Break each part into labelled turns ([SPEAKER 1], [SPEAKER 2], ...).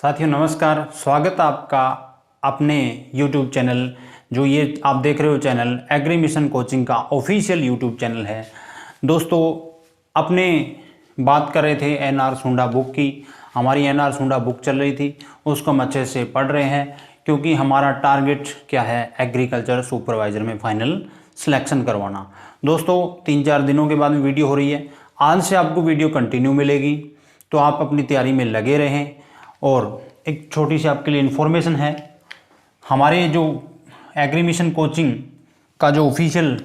[SPEAKER 1] साथियों नमस्कार, स्वागत है आपका अपने YouTube चैनल जो ये आप देख रहे हो चैनल एग्री मिशन कोचिंग का ऑफिशियल YouTube चैनल है। दोस्तों अपने बात कर रहे थे एनआर सुंडा बुक की। हमारी एनआर सुंडा बुक चल रही थी, उसको हम अच्छे से पढ़ रहे हैं क्योंकि हमारा टारगेट क्या है, एग्रीकल्चर सुपरवाइज़र में फाइनल सिलेक्शन करवाना। दोस्तों 3-4 दिनों के बाद में वीडियो हो रही है। आज से आपको वीडियो कंटिन्यू मिलेगी, तो आप अपनी तैयारी में लगे रहें। और एक छोटी सी आपके लिए इन्फॉर्मेशन है, हमारे जो एग्री मिशन कोचिंग का जो ऑफिशियल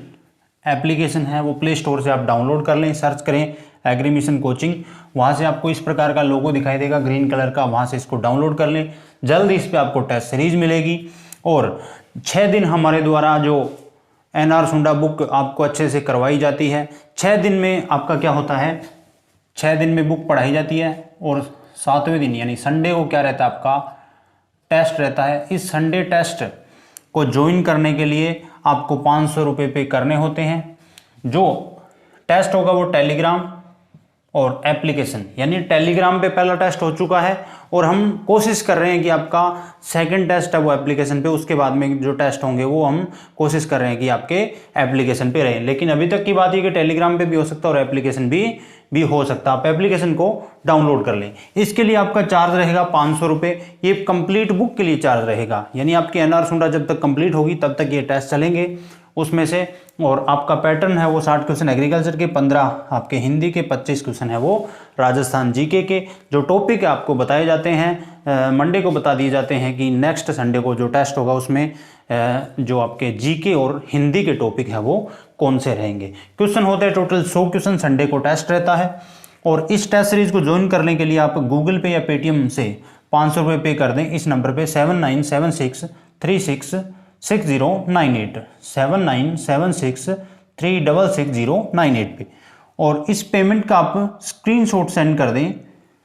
[SPEAKER 1] एप्लीकेशन है वो प्ले स्टोर से आप डाउनलोड कर लें। सर्च करें एग्री मिशन कोचिंग, वहाँ से आपको इस प्रकार का लोगो दिखाई देगा ग्रीन कलर का, वहाँ से इसको डाउनलोड कर लें। जल्द इस पर आपको टेस्ट सीरीज मिलेगी और 6 दिन हमारे द्वारा जो एनआर सुंडा बुक आपको अच्छे से करवाई जाती है। 6 दिन में आपका क्या होता है, 6 दिन में बुक पढ़ाई जाती है और 7वें दिन यानी संडे को क्या रहता है, आपका टेस्ट रहता है। इस संडे टेस्ट को ज्वाइन करने के लिए आपको 500 रुपये पे करने होते हैं। जो टेस्ट होगा वो टेलीग्राम और एप्लीकेशन, यानी टेलीग्राम पे पहला टेस्ट हो चुका है और हम कोशिश कर रहे हैं कि आपका सेकंड टेस्ट है वो एप्लीकेशन पे, उसके बाद में जो टेस्ट होंगे वो हम कोशिश कर रहे हैं कि आपके एप्लीकेशन पे रहें। लेकिन अभी तक की बात है कि टेलीग्राम पे भी हो सकता है और एप्लीकेशन भी हो सकता है। आप एप्लीकेशन को डाउनलोड कर लें। इसके लिए आपका चार्ज रहेगा 500 रुपये। ये कंप्लीट बुक के लिए चार्ज रहेगा, यानी आपकी एनआर सुंडा जब तक कंप्लीट होगी तब तक ये टेस्ट चलेंगे उसमें से। और आपका पैटर्न है वो 60 क्वेश्चन एग्रीकल्चर के, 15 आपके हिंदी के, 25 क्वेश्चन है वो राजस्थान जीके के। जो टॉपिक आपको बताए जाते हैं मंडे को बता दिए जाते हैं कि नेक्स्ट संडे को जो टेस्ट होगा उसमें जो आपके जीके और हिंदी के टॉपिक है वो कौन से रहेंगे। क्वेश्चन होते हैं टोटल 100 क्वेश्चन, संडे को टेस्ट रहता है। और इस टेस्ट सीरीज को ज्वाइन करने के लिए आप गूगल पे या पेटीएम से 500 रुपये पे कर दें इस नंबर पे 7976366098 7976366098 पे। और इस पेमेंट का आप स्क्रीनशॉट सेंड कर दें।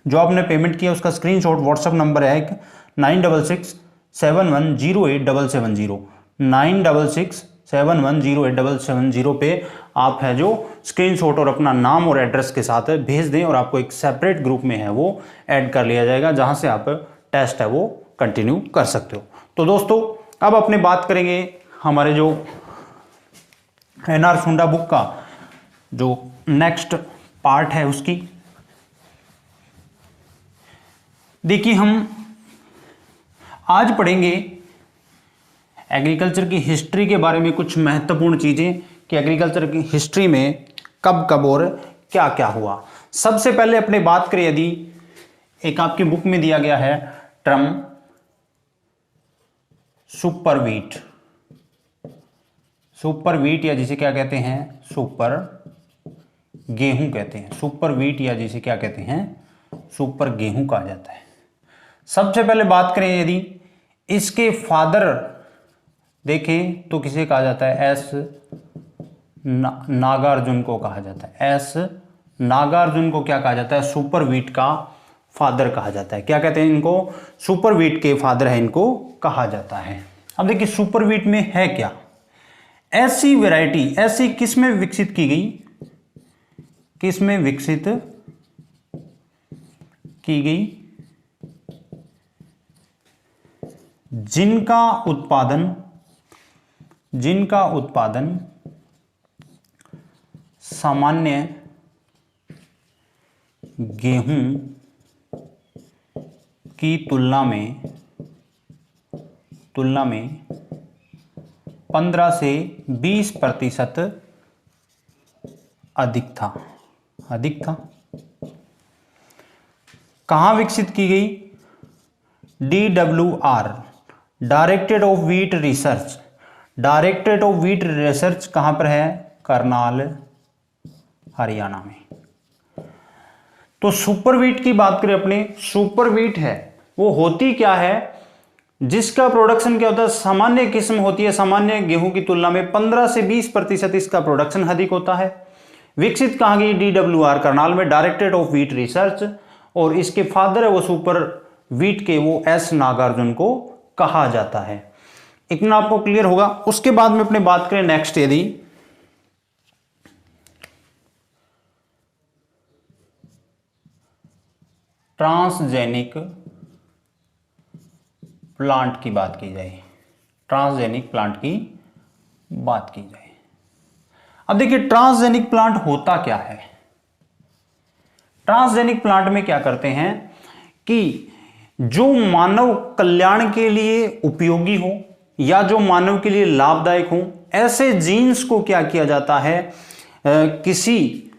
[SPEAKER 1] जो आपने पेमेंट किया उसका स्क्रीनशॉट व्हाट्सअप नंबर है 9667108770 9667108770 पे आप है जो स्क्रीनशॉट और अपना नाम और एड्रेस के साथ भेज दें और आपको एक सेपरेट ग्रुप में है वो ऐड कर लिया जाएगा, जहां से आप टेस्ट है वो कंटिन्यू कर सकते हो। तो दोस्तों अब अपने बात करेंगे हमारे जो एनआर सुंडा बुक का जो नेक्स्ट पार्ट है उसकी। देखिए हम आज पढ़ेंगे एग्रीकल्चर की हिस्ट्री के बारे में, कुछ महत्वपूर्ण चीजें कि एग्रीकल्चर की हिस्ट्री में कब कब और क्या क्या हुआ। सबसे पहले अपने बात करें, यदि एक आपकी बुक में दिया गया है term super wheat, super wheat या जिसे क्या कहते हैं सुपर गेहूं कहते हैं, सुपर वीट या जिसे क्या कहते हैं सुपर गेहूं कहा जाता है। सबसे पहले बात करें यदि इसके फादर देखें तो किसे कहा जाता है, एस नागार्जुन को कहा जाता है। एस नागार्जुन को क्या कहा जाता है, सुपर वीट का फादर कहा जाता है। क्या कहते हैं इनको, सुपर वीट के फादर है इनको कहा जाता है। अब देखिए सुपर वीट में है क्या, ऐसी वैरायटी, ऐसी किसमें विकसित की गई, किसमें विकसित की गई जिनका उत्पादन सामान्य गेहूं की तुलना में 15 से 20% अधिक था। कहां विकसित की गई, DWR directorate of wheat research. Directorate of wheat research कहां पर है, करनाल हरियाणा में। तो सुपर व्हीट की बात करें अपने, सुपर व्हीट है वो होती क्या है, जिसका प्रोडक्शन क्या होता है, सामान्य किस्म होती है, सामान्य गेहूं की तुलना में 15 से 20% इसका प्रोडक्शन अधिक होता है। विकसित कहां गई, DWR करनाल में, डायरेक्टरेट ऑफ व्हीट रिसर्च। और इसके फादर है वो सुपर व्हीट के वो एस नागार्जुन को कहा जाता है। इतना आपको क्लियर होगा। उसके बाद में अपने बात करें नेक्स्ट, यदि ट्रांसजेनिक प्लांट की बात की जाए, ट्रांसजेनिक प्लांट की बात की जाए। अब देखिए ट्रांसजेनिक प्लांट होता क्या है। ट्रांसजेनिक प्लांट में क्या करते हैं कि जो मानव कल्याण के लिए उपयोगी हो या जो मानव के लिए लाभदायक हो, ऐसे जीन्स को क्या किया जाता है, किसी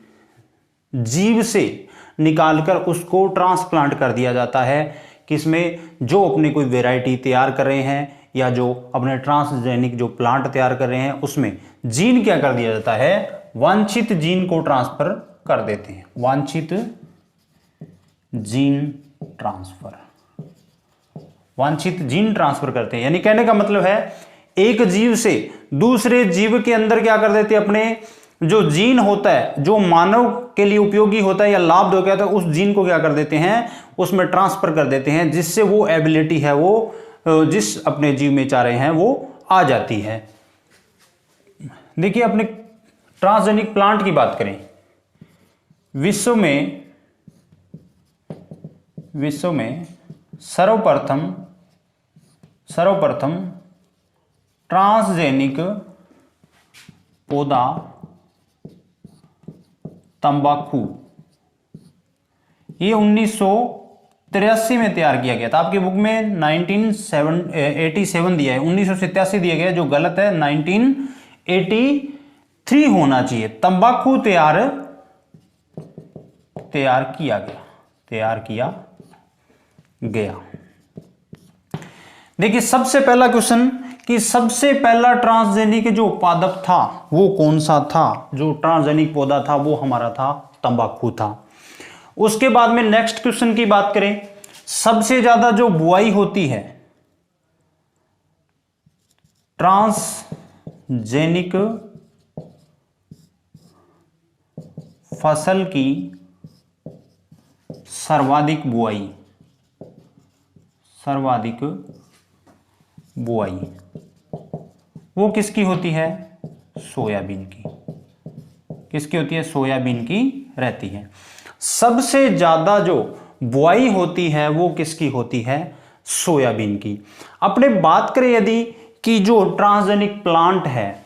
[SPEAKER 1] जीव से निकालकर उसको ट्रांसप्लांट कर दिया जाता है। किसमें, जो अपने कोई वैरायटी तैयार कर रहे हैं या जो अपने ट्रांसजेनिक जो प्लांट तैयार कर रहे हैं उसमें जीन क्या कर दिया जाता है, वांछित जीन को ट्रांसफर कर देते हैं। वांछित जीन ट्रांसफर, वांछित जीन ट्रांसफर करते हैं। यानी कहने का मतलब है एक जीव से दूसरे जीव के अंदर क्या कर देते हैं, अपने जो जीन होता है जो मानव के लिए उपयोगी होता है या लाभदायक होता है उस जीन को क्या कर देते हैं, उसमें ट्रांसफर कर देते हैं, जिससे वो एबिलिटी है वो जिस अपने जीव में चाह रहे हैं वो आ जाती है। देखिए अपने ट्रांसजेनिक प्लांट की बात करें, विश्व में सर्वप्रथम ट्रांसजेनिक पौधा तंबाकू ये 1983 में तैयार किया गया था। आपकी बुक में 1987 दिया है, 1987 दिया गया है, जो गलत है, 1983 होना चाहिए। तंबाकू तैयार किया गया। देखिए सबसे पहला क्वेश्चन कि सबसे पहला ट्रांसजेनिक जो पादप था वो कौन सा था, जो ट्रांसजेनिक पौधा था वो हमारा था तंबाकू था। उसके बाद में नेक्स्ट क्वेश्चन की बात करें, सबसे ज्यादा जो बुआई होती है ट्रांसजेनिक फसल की सर्वाधिक बुआई वो किसकी होती है, सोयाबीन की। किसकी होती है, सोयाबीन की रहती है। सबसे ज्यादा जो बुआई होती है वो किसकी होती है, सोयाबीन की। अपने बात करें यदि कि जो ट्रांसजेनिक प्लांट है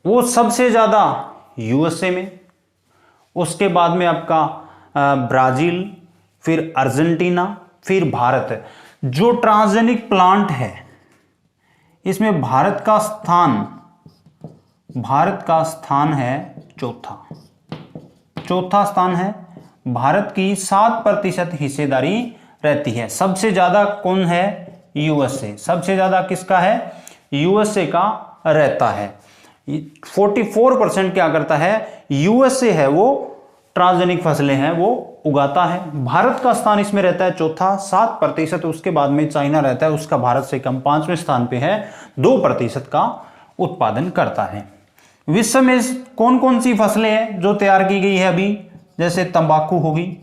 [SPEAKER 1] वो सबसे ज्यादा यूएसए में, उसके बाद में आपका ब्राजील, फिर अर्जेंटीना, फिर भारत। जो ट्रांसजेनिक प्लांट है इसमें भारत का स्थान है चौथा स्थान है। भारत की 7% हिस्सेदारी रहती है। सबसे ज्यादा कौन है, यूएसए। सबसे ज्यादा किसका है, यूएसए का रहता है। 44% क्या करता है, यूएसए है वो ट्रांसजेनिक फसलें हैं वो उगाता है। भारत का स्थान इसमें रहता है चौथा, 7%। उसके बाद में चाइना रहता है, उसका भारत से कम 5वें स्थान पे है, 2% का उत्पादन करता है। विश्व में कौन कौन सी फसलें हैं जो तैयार की गई है अभी, जैसे तंबाकू होगी,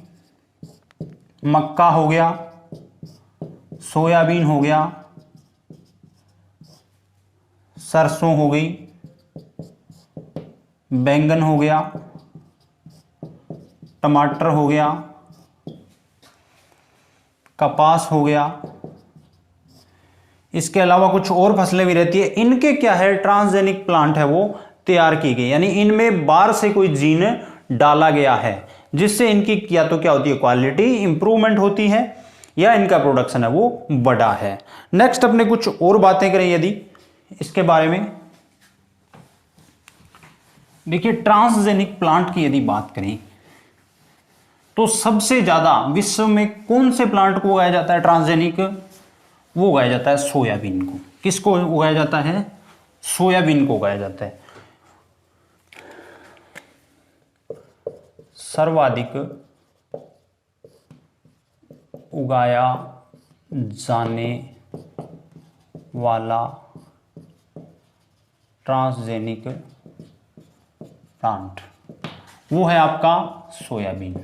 [SPEAKER 1] मक्का हो गया, सोयाबीन हो गया, सरसों हो गई, बैंगन हो गया, टमाटर हो गया, कपास हो गया। इसके अलावा कुछ और फसलें भी रहती है। इनके क्या है, ट्रांसजेनिक प्लांट है वो तैयार की गई, यानी इनमें बाहर से कोई जीन डाला गया है जिससे इनकी या तो क्या होती है, क्वालिटी इंप्रूवमेंट होती है या इनका प्रोडक्शन है वो बड़ा है। नेक्स्ट अपने कुछ और बातें करें यदि इसके बारे में। देखिए ट्रांसजेनिक प्लांट की यदि बात करें तो सबसे ज्यादा विश्व में कौन से प्लांट को उगाया जाता है ट्रांसजेनिक, वो उगाया जाता है सोयाबीन को। किसको उगाया जाता है, सोयाबीन को उगाया जाता है। सर्वाधिक उगाया जाने वाला ट्रांसजेनिक प्लांट वो है आपका सोयाबीन।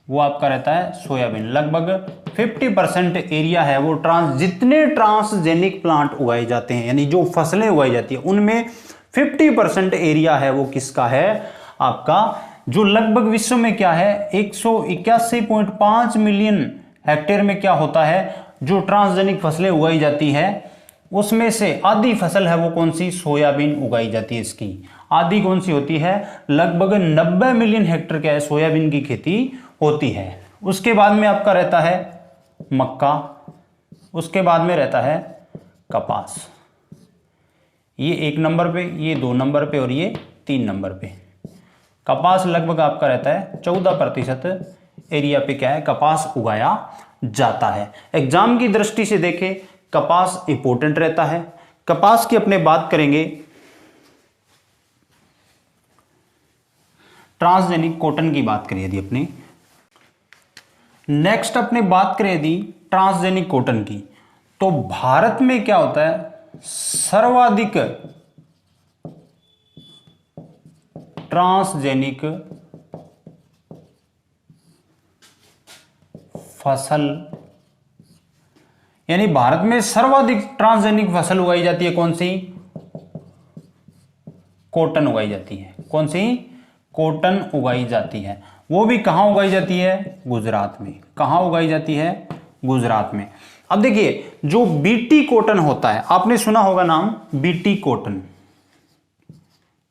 [SPEAKER 1] वो आपका रहता है सोयाबीन। लगभग 50% एरिया है वो जितने ट्रांसजेनिक प्लांट उगाए जाते हैं, यानी जो फसलें उगाई जाती है उनमें 50% एरिया है वो किसका है, आपका। जो लगभग विश्व में क्या है 181.5 मिलियन हेक्टेयर में क्या होता है, जो ट्रांसजेनिक फसलें उगाई जाती है उसमें से आधी फसल है वो कौन सी, सोयाबीन उगाई जाती है। इसकी आधी कौन सी होती है, लगभग 90 मिलियन हेक्टेयर क्या है सोयाबीन की खेती होती है। उसके बाद में आपका रहता है मक्का, उसके बाद में रहता है कपास। ये 1 नंबर पे, ये 2 नंबर पे और ये 3 नंबर पे। कपास लगभग आपका रहता है 14% एरिया पे क्या है कपास उगाया जाता है। एग्जाम की दृष्टि से देखें कपास इंपॉर्टेंट रहता है। कपास की अपने बात करेंगे, ट्रांसजेनिक कॉटन की बात करें यदि अपने, नेक्स्ट अपने बात करें यदि ट्रांसजेनिक कॉटन की, तो भारत में क्या होता है, सर्वाधिक ट्रांसजेनिक फसल, यानी भारत में सर्वाधिक ट्रांसजेनिक फसल उगाई जाती है कौन सी, कॉटन उगाई जाती है। कौन सी, कॉटन उगाई जाती है। वो भी कहां उगाई जाती है, गुजरात में। कहां उगाई जाती है, गुजरात में। अब देखिए जो बीटी कॉटन होता है, आपने सुना होगा नाम बीटी कॉटन।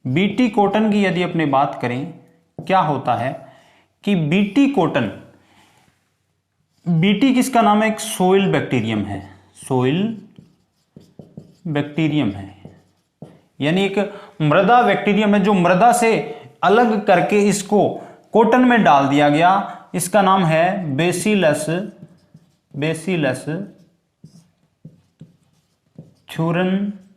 [SPEAKER 1] बीटी कॉटन की यदि अपने बात करें, क्या होता है कि बीटी कॉटन, बीटी किसका नाम है, एक सोइल बैक्टीरियम है, सोइल बैक्टीरियम है, यानी एक मृदा बैक्टीरियम है जो मृदा से अलग करके इसको कॉटन में डाल दिया गया। इसका नाम है बेसिलस, बेसिलस थ्यूरनजेनेसिस,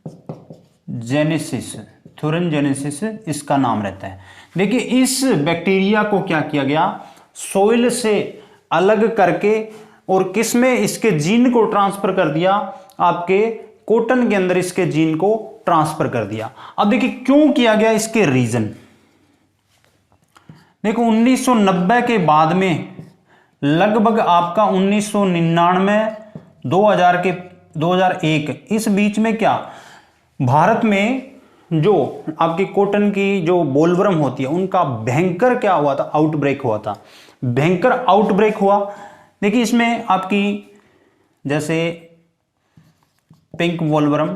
[SPEAKER 1] थ्यूरनजेनेसिस इसका नाम रहता है। देखिए इस बैक्टीरिया को क्या किया गया, सोइल से अलग करके और किस में, इसके जीन को ट्रांसफर कर दिया, आपके कॉटन के अंदर इसके जीन को ट्रांसफर कर दिया। अब देखिए क्यों किया गया, इसके रीजन देखो। 1990 के बाद में लगभग आपका 1999 2000 के 2001 इस बीच में क्या भारत में जो आपकी कॉटन की जो बोलवर्म होती है उनका भयंकर क्या हुआ था, आउटब्रेक हुआ था, भयंकर आउटब्रेक हुआ। देखिए इसमें आपकी जैसे पिंक वोलवर्म,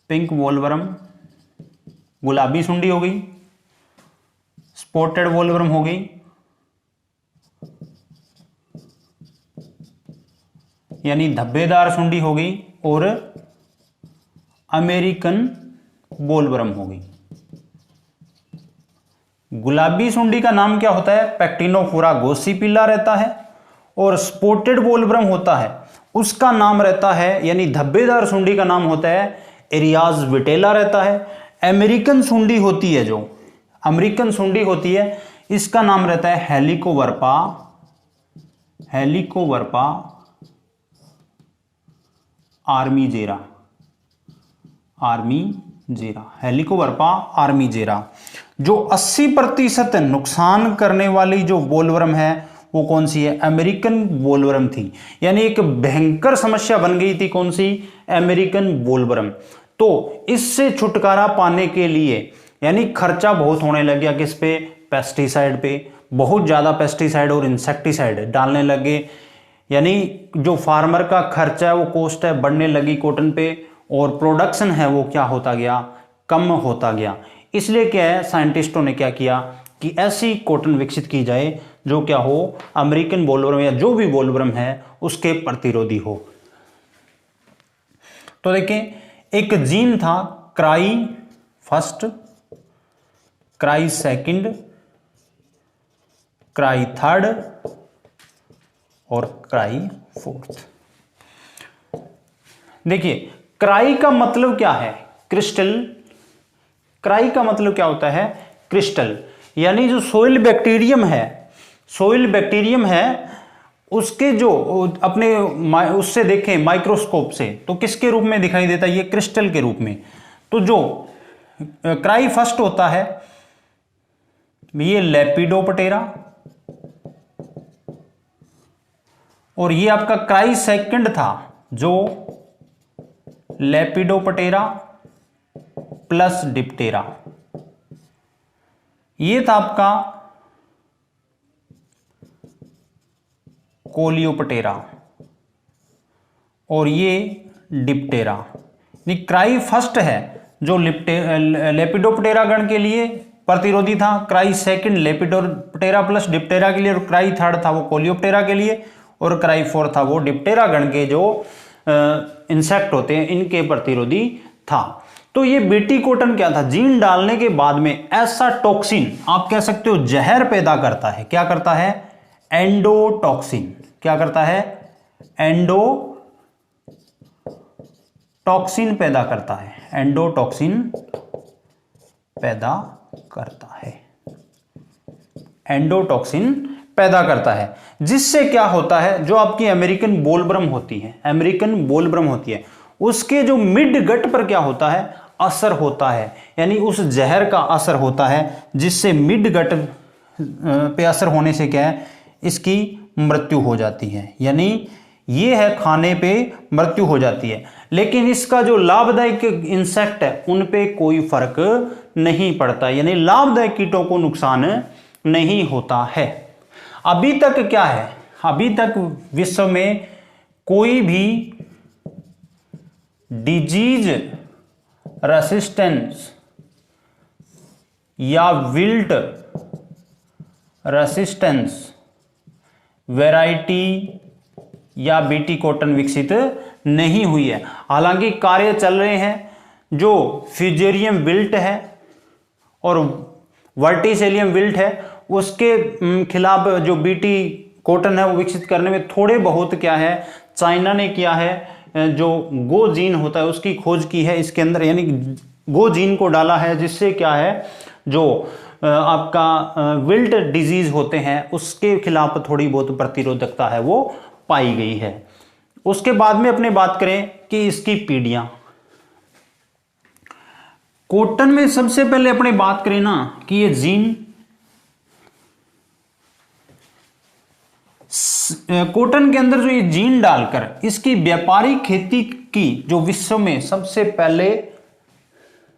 [SPEAKER 1] पिंक वोलवर्म, गुलाबी सुंडी हो गई, स्पॉटेड वोलवर्म हो गई, यानी धब्बेदार सुंडी हो गई, और अमेरिकन बोलवर्म हो गई। गुलाबी सुंडी का नाम क्या होता है, पैक्टिनोफोरा गोसिपिला रहता है, और स्पॉटेड बोलवर्म होता है उसका नाम रहता है, यानी धब्बेदार सुंडी का नाम होता है एरियाज विटेला रहता है। अमेरिकन सुंडी होती है, जो अमेरिकन सुंडी होती है इसका नाम रहता है Helicoverpa, Helicoverpa armigera, armigera, Helicoverpa armigera. जो 80% नुकसान करने वाली जो बोलवर्म है वो कौन सी है, अमेरिकन बोलवर्म थी। यानी एक भयंकर समस्या बन गई थी कौन सी, अमेरिकन बोलवर्म। तो इससे छुटकारा पाने के लिए, यानी खर्चा बहुत होने लग गया किस पे, पेस्टिसाइड पे, बहुत ज्यादा पेस्टिसाइड और इंसेक्टिसाइड डालने लगे, यानी जो फार्मर का खर्चा है वो कॉस्ट है बढ़ने लगी कॉटन पे, और प्रोडक्शन है वो क्या होता गया, कम होता गया। इसलिए क्या है, साइंटिस्टों ने क्या किया कि ऐसी कॉटन विकसित की जाए जो क्या हो, अमेरिकन बोलवर्म या जो भी बोलवर्म है उसके प्रतिरोधी हो। तो देखें एक जीन था cry first, cry second, cry third और क्राई फोर्थ। देखिए क्राई का मतलब क्या है, क्रिस्टल। क्राई का मतलब क्या होता है, क्रिस्टल। यानी जो सोइल बैक्टीरियम है, सोइल बैक्टीरियम है उसके जो अपने उससे देखें माइक्रोस्कोप से तो किसके रूप में दिखाई देता है, ये क्रिस्टल के रूप में। तो जो क्राई फर्स्ट होता है ये लेपिडोप्टेरा, और ये आपका क्राई सेकंड था जो लेपिडोप्टेरा प्लस डिप्टेरा। ये था आपका कोलियोप्टेरा और ये डिप्टेरा। क्राई फर्स्ट है जो लेपिडोप्टेरा गण के लिए प्रतिरोधी था, cry second lepidoptera plus Diptera के लिए, और क्राई थर्ड था वो कोलियोप्टेरा के लिए, और क्राई फोर्थ था वो डिप्टेरा गण के जो इंसेक्ट होते हैं इनके प्रतिरोधी था। तो ये बीटी कोटन क्या था, जीन डालने के बाद में ऐसा टॉक्सिन, आप कह सकते हो जहर पैदा करता है। क्या करता है? एंडोटॉक्सिन। क्या करता है? एंडोटॉक्सिन पैदा करता है। एंडोटॉक्सिन पैदा करता है। एंडोटॉक्सिन पैदा करता है, जिससे क्या होता है, जो आपकी अमेरिकन बोलवर्म होती है, अमेरिकन बोलवर्म होती है, उसके जो मिड गट पर क्या होता है, असर होता है, यानी उस जहर का असर होता है, जिससे मिड गट पे असर होने से क्या है, इसकी मृत्यु हो जाती है। यानी ये है खाने पे मृत्यु हो जाती है, लेकिन इसका जो लाभदायक इंसेक्ट है उन पे कोई फर्क नहीं पड़ता, यानी लाभदायक कीटों को नुकसान नहीं होता है। अभी तक क्या है, अभी तक विश्व में कोई भी डिजीज रेसिस्टेंस या विल्ट रेसिस्टेंस वैरायटी या बीटी कॉटन विकसित नहीं हुई है। हालांकि कार्य चल रहे हैं, जो फ्यूजेरियम विल्ट है और वर्टिसेलियम विल्ट है उसके खिलाफ जो बीटी कॉटन है वो विकसित करने में थोड़े बहुत क्या है, चाइना ने किया है, जो गो जीन होता है उसकी खोज की है इसके अंदर, यानी गो जीन को डाला है, जिससे क्या है, जो आपका विल्ट डिजीज होते हैं उसके खिलाफ थोड़ी बहुत प्रतिरोधकता है वो पाई गई है। उसके बाद में अपने बात करें कि इसकी पीढ़ियां, कॉटन में सबसे पहले अपने बात करें ना कि ये जीन, कॉटन के अंदर जो ये जीन डालकर इसकी व्यापारिक खेती की, जो विश्व में सबसे पहले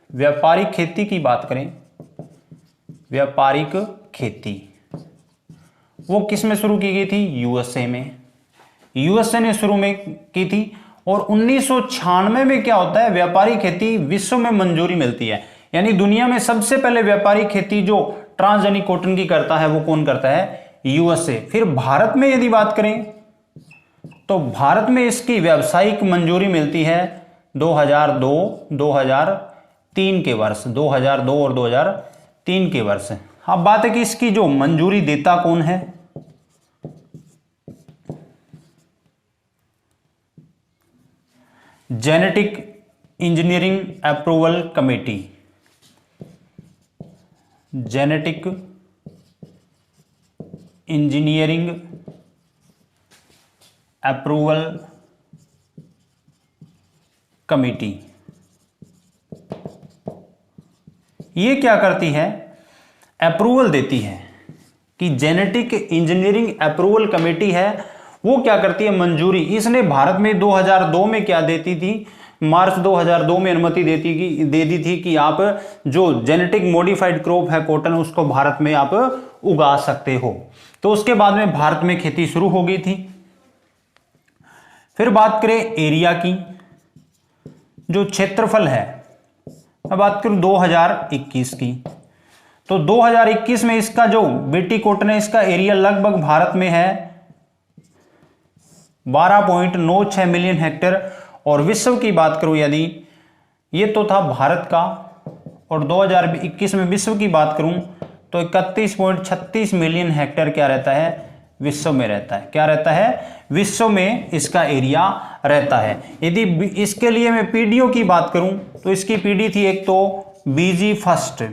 [SPEAKER 1] व्यापारिक खेती की बात करें, व्यापारिक खेती वो किस में शुरू की गई थी? यूएसए में। यूएसए ने शुरू में की थी, और 1996 में क्या होता है, व्यापारिक खेती विश्व में मंजूरी मिलती है। यानी दुनिया में सबसे पहले व्यापारिक खेती जो ट्रांसजेनिक कॉटन की करता है वो कौन करता है? यूएसए। फिर भारत में यदि बात करें तो भारत में इसकी व्यावसायिक मंजूरी मिलती है 2002-2003 के वर्ष, 2002 और 2003 के वर्ष। अब बात है कि इसकी जो मंजूरी देता कौन है? Genetic engineering approval committee. Genetic engineering approval committee, ये क्या करती है? अप्रूवल देती है कि जेनेटिक इंजीनियरिंग अप्रूवल कमेटी है वो क्या करती है? मंजूरी। इसने भारत में 2002 में क्या देती थी? मार्च 2002 में अनुमति दे दी थी कि आप जो जेनेटिक मॉडिफाइड क्रॉप है कॉटन, उसको भारत में आप उगा सकते हो। तो उसके बाद में भारत में खेती शुरू हो गई थी। फिर बात करें एरिया की, जो क्षेत्रफल है, मैं बात करूं 2021 की, तो 2021 में इसका जो बीटी कॉटन है इसका एरिया लगभग भारत में है 12.96 मिलियन हेक्टेयर, और विश्व की बात करूं यदि, ये तो था भारत का, और 2021 में विश्व की बात करूं तो 31.36 मिलियन हेक्टेयर क्या रहता है? विश्व में रहता है। क्या रहता है? विश्व में इसका एरिया रहता है। यदि इसके लिए मैं पीढ़ियों की बात करूं तो इसकी पीढ़ी थी एक तो बीजी फर्स्ट,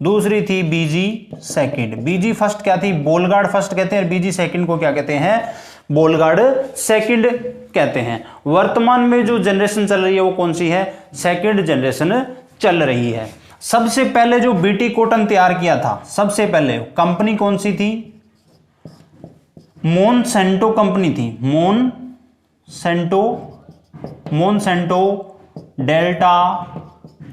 [SPEAKER 1] दूसरी थी बीजी सेकंड। बीजी फर्स्ट क्या थी? बोलगार्ड फर्स्ट कहते हैं, और बीजी सेकंड को क्या कहते हैं? बोलगार्ड सेकंड कहते हैं। वर्तमान में जो जनरेशन चल रही है वो कौन सी है? सेकंड जनरेशन चल रही है। सबसे पहले जो बीटी कॉटन तैयार किया था, सबसे पहले कंपनी कौन सी थी? मोनसेंटो कंपनी थी। मोनसेंटो, डेल्टा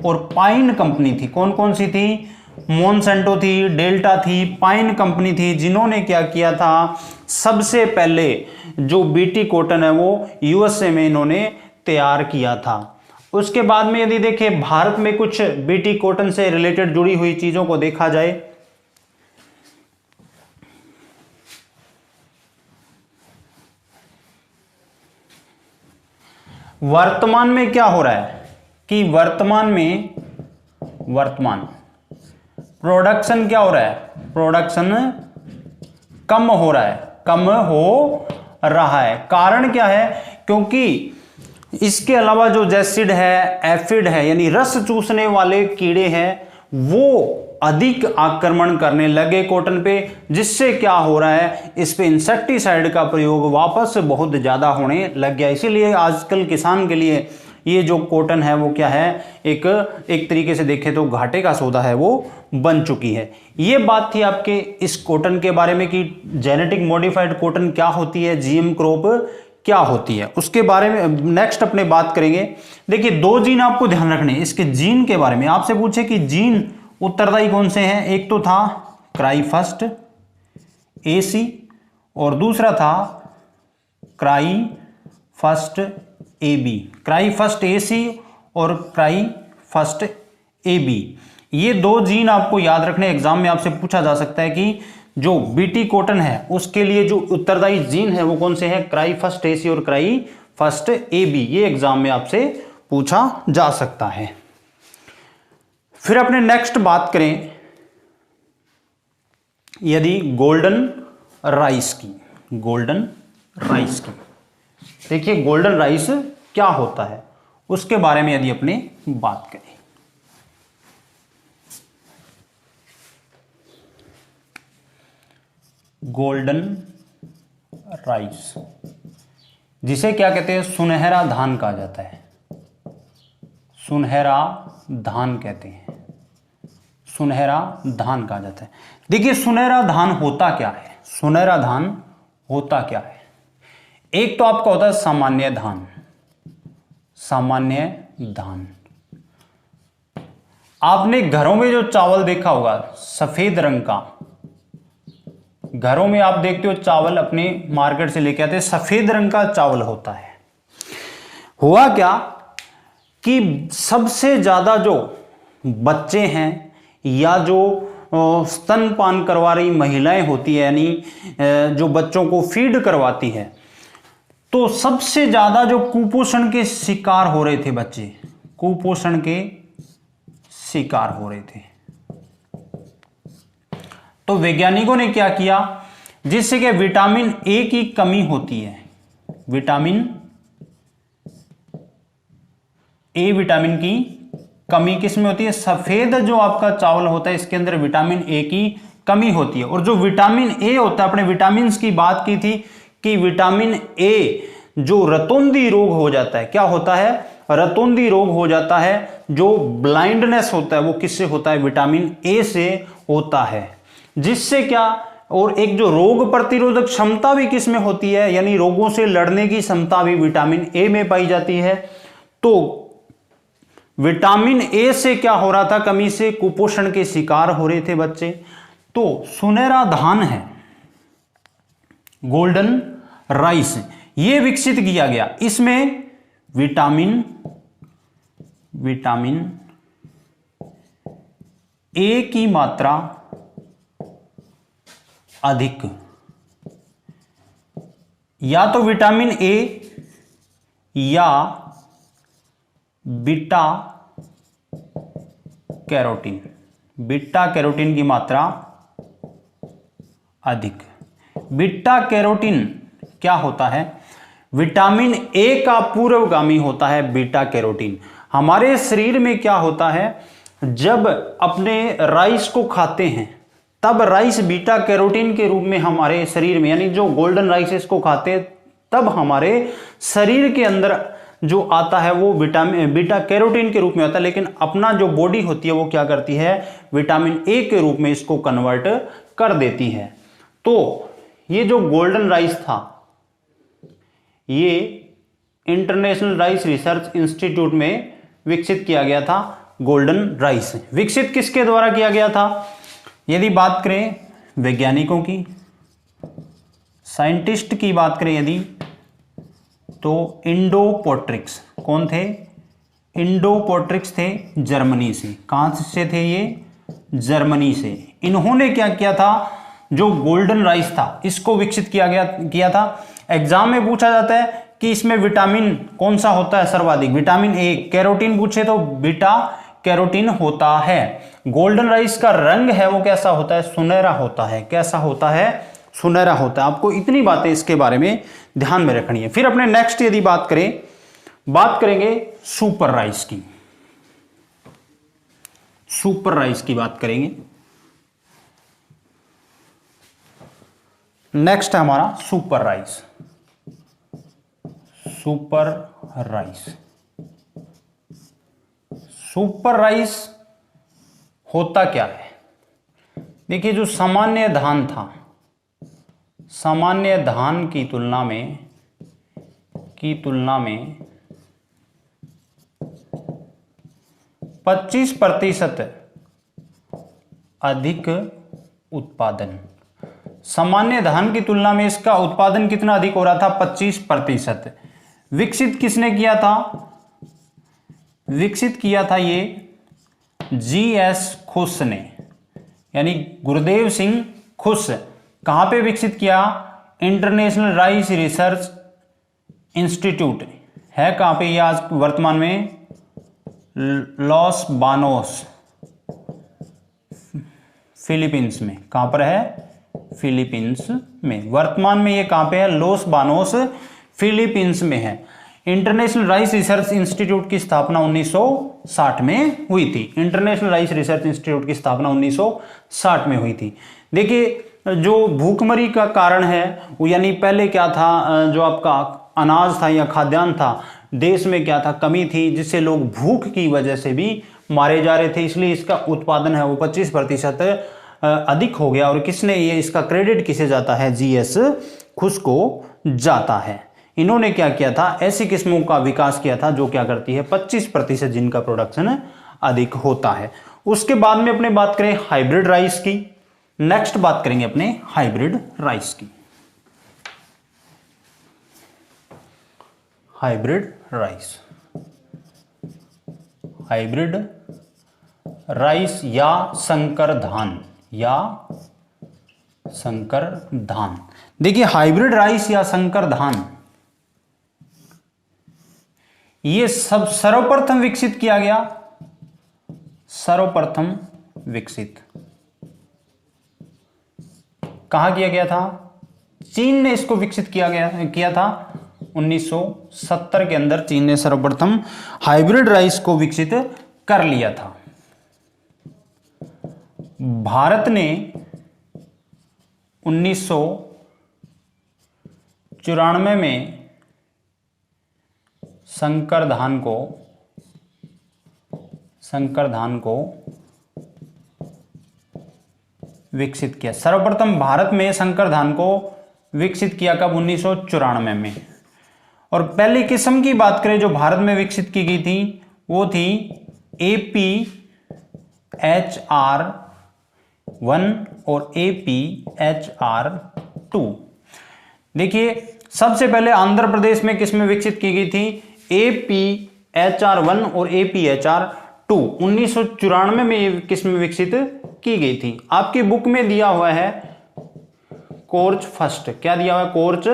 [SPEAKER 1] और पाइन कंपनी थी। कौन कौन सी थी? मोनसेंटो थी, डेल्टा थी, पाइन कंपनी थी, जिन्होंने क्या किया था, सबसे पहले जो बीटी कॉटन है वो यूएसए में इन्होंने तैयार किया था। उसके बाद में यदि देखें भारत में कुछ बीटी कॉटन से रिलेटेड जुड़ी हुई चीजों को देखा जाए, वर्तमान में क्या हो रहा है कि वर्तमान प्रोडक्शन क्या हो रहा है, प्रोडक्शन कम हो रहा है। कारण क्या है, क्योंकि इसके अलावा जो जैसिड है, एफिड है, यानी रस चूसने वाले कीड़े हैं, वो अधिक आक्रमण करने लगे कॉटन पे, जिससे क्या हो रहा है, इस पे इंसेक्टिसाइड का प्रयोग वापस बहुत ज्यादा होने लग गया। इसीलिए आजकल किसान के लिए ये जो कॉटन है वो क्या है, एक तरीके से देखें तो घाटे का सौदा है वो बन चुकी है। ये बात थी आपके इस कॉटन के बारे में कि जेनेटिक मॉडिफाइड कॉटन क्या होती है, जीएम क्रॉप क्या होती है, उसके बारे में नेक्स्ट अपने बात करेंगे। देखिए 2 जीन आपको ध्यान रखने, इसके जीन के बारे में आपसे पूछे कि जीन उत्तरदायी कौन से हैं, एक तो था क्राईफस्ट एसी और दूसरा था क्राईफस्ट एबी। क्राईफस्ट एसी और क्राईफस्ट एबी, ये 2 जीन आपको याद रखने, एग्जाम में आपसे पूछा जा सकता है कि जो बीटी कॉटन है उसके लिए जो उत्तरदायी जीन है वो कौन से हैं, क्राईफस्ट एसी और क्राईफस्ट एबी। ये एग्जाम में आपसे पूछा जा सकता है। फिर अपने नेक्स्ट बात करें यदि गोल्डन राइस की, देखिए गोल्डन राइस क्या होता है उसके बारे में यदि अपने बात करें। गोल्डन राइस, जिसे क्या कहते हैं, सुनहरा धान कहा जाता है, सुनहरा धान कहते हैं, सुनहरा धान कहा जाता है। देखिए सुनहरा धान होता क्या है, सुनहरा धान होता क्या है, एक तो आपका होता है सामान्य धान, सामान्य धान। आपने घरों में जो चावल देखा होगा सफेद रंग का, घरों में आप देखते हो चावल अपने मार्केट से लेके आते हैं, सफेद रंग का चावल होता है। हुआ क्या कि सबसे ज्यादा जो बच्चे हैं या जो स्तनपान करवा रही महिलाएं होती है, यानी जो बच्चों को फीड करवाती है, तो सबसे ज्यादा जो कुपोषण के शिकार हो रहे थे बच्चे, कुपोषण के शिकार हो रहे थे। तो वैज्ञानिकों ने क्या किया, जिससे कि विटामिन ए की कमी होती है, विटामिन ए, विटामिन की कमी किस में होती है, सफेद जो आपका चावल होता है इसके अंदर विटामिन ए की कमी होती है। और जो विटामिन ए होता है, अपने विटामिन की बात की थी कि विटामिन ए जो रतौंधी रोग हो जाता है, क्या होता है, रतौंधी रोग हो जाता है, जो ब्लाइंडनेस होता है वो किससे होता है, विटामिन ए से होता है। जिससे क्या, और एक जो रोग प्रतिरोधक क्षमता भी किस में होती है, यानी रोगों से लड़ने की क्षमता भी विटामिन ए में पाई जाती है। तो विटामिन ए से क्या हो रहा था, कमी से कुपोषण के शिकार हो रहे थे बच्चे। तो सुनहरा धान है, गोल्डन राइस, ये विकसित किया गया। इसमें विटामिन ए की मात्रा अधिक, या तो विटामिन ए या बीटा कैरोटीन, बीटा कैरोटीन की मात्रा अधिक। बीटा कैरोटीन क्या होता है, विटामिन ए का पूर्वगामी होता है बीटा कैरोटीन। हमारे शरीर में क्या होता है, जब अपने राइस को खाते हैं तब राइस बीटा कैरोटीन के रूप में हमारे शरीर में, यानी जो गोल्डन राइस इसको खाते हैं तब हमारे शरीर के अंदर जो आता है वो विटामिन बीटा कैरोटीन के रूप में आता है। लेकिन अपना जो बॉडी होती है वो क्या करती है, विटामिन ए के रूप में इसको कन्वर्ट कर देती है। तो ये जो गोल्डन राइस था, ये इंटरनेशनल राइस रिसर्च इंस्टीट्यूट में विकसित किया गया था गोल्डन राइस। विकसित किसके द्वारा किया गया था? यदि बात करें वैज्ञानिकों की, साइंटिस्ट की बात करें यदि, तो इंडोपोट्रिक्स कौन थे? इंडोपोट्रिक्स थे जर्मनी से। कहां से थे ये? जर्मनी से। इन्होंने क्या किया था? जो गोल्डन राइस था इसको विकसित किया था। एग्जाम में पूछा जाता है कि इसमें विटामिन कौन सा होता है सर्वाधिक? Vitamin A. कैरोटीन पूछे तो बीटा कैरोटीन होता है। गोल्डन राइस का रंग है वो कैसा होता है? सुनहरा होता है। कैसा होता है? सुनहरा होता है। आपको इतनी बातें इसके बारे में ध्यान में रखनी है। फिर अपने नेक्स्ट यदि बात करेंगे सुपर राइस की। सुपर राइस की बात करेंगे। नेक्स्ट है हमारा super rice. Super rice. Super rice होता क्या है? देखिए, जो सामान्य धान था, सामान्य धान की तुलना में 25% अधिक उत्पादन। सामान्य धान की तुलना में इसका उत्पादन कितना अधिक हो रहा था? 25%। विकसित किसने किया था? विकसित किया था ये GS खुश ने, यानी गुरुदेव सिंह खुश। कहां पे विकसित किया? इंटरनेशनल राइस रिसर्च इंस्टीट्यूट है। कहां पे ये आज वर्तमान में? लॉस बानोस, फिलीपींस में। कहां पर है? फिलीपींस में। वर्तमान में ये कहां पे है? लॉस बानोस, फिलीपींस में है। इंटरनेशनल राइस रिसर्च इंस्टीट्यूट की स्थापना 1960 में हुई थी। इंटरनेशनल राइस रिसर्च इंस्टीट्यूट की स्थापना 1960 में हुई थी। देखिए, जो भूखमरी का कारण है वो, यानी पहले क्या था, जो आपका अनाज था या खाद्यान्न था, देश में क्या था? कमी थी, जिससे लोग भूख की वजह से भी मारे जा रहे थे। इसलिए इसका उत्पादन है वो 25% अधिक हो गया। और किसने ये, इसका क्रेडिट किसे जाता है? GS खुश को जाता है। इन्होंने क्या किया था? ऐसी किस्मों का विकास किया था जो क्या करती है? 25% जिनका प्रोडक्शन अधिक होता है। उसके बाद में अपने बात करें हाइब्रिड राइस की। नेक्स्ट बात करेंगे अपने हाइब्रिड राइस की। Hybrid rice. हाइब्रिड राइस या संकर धान, देखिए, हाइब्रिड राइस या संकर धान ये सब सर्वप्रथम विकसित किया गया। सर्वप्रथम विकसित कहां किया गया था? चीन ने इसको विकसित किया था 1970 के अंदर। चीन ने सर्वप्रथम हाइब्रिड राइस को विकसित कर लिया था। भारत ने 1994 में संकर धान को विकसित किया। सर्वप्रथम भारत में संकर धान को विकसित किया कब? 1994 में। और पहली किस्म की बात करें जो भारत में विकसित की गई थी वो थी APHR1 और APHR2। देखिए, सबसे पहले आंध्र प्रदेश में किस में विकसित की गई थी? APHR1 और APHR2 1994 में ये किस में विकसित की गई थी? आपकी बुक में दिया हुआ है कोर्च फर्स्ट। क्या दिया हुआ है? कोर्च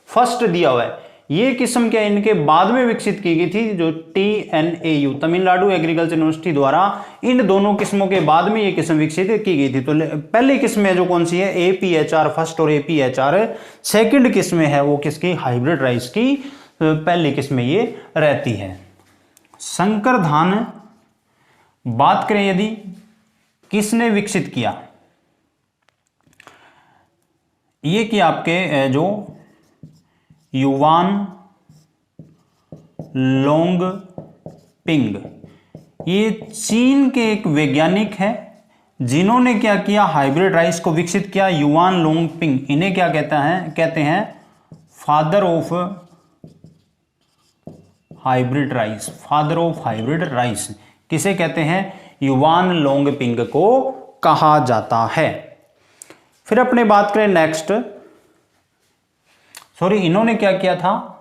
[SPEAKER 1] फर्स्ट दिया हुआ है। ये किस्म क्या इनके बाद में विकसित की गई थी, जो TNAU तमिलनाडु एग्रीकल्चर यूनिवर्सिटी द्वारा इन दोनों किस्मों के बाद में ये किस्म विकसित की गई थी। तो पहली किस्म है जो कौन सी है? APHR फर्स्ट और APHR सेकंड किस्म है वो किसकी? हाइब्रिड राइस की पहली किस्म ये रहती है। संकर धान बात करें यदि किसने विकसित किया, ये कि आपके जो युवान लोंगपिंग, ये चीन के एक वैज्ञानिक है जिन्होंने क्या किया? हाइब्रिड राइस को विकसित किया। युवान लोंगपिंग, इन्हें क्या कहते हैं father of hybrid rice. Father of hybrid rice किसे कहते हैं? युवान लोंगपिंग को कहा जाता है। फिर अपने बात करें नेक्स्ट, सॉरी इन्होंने क्या किया था,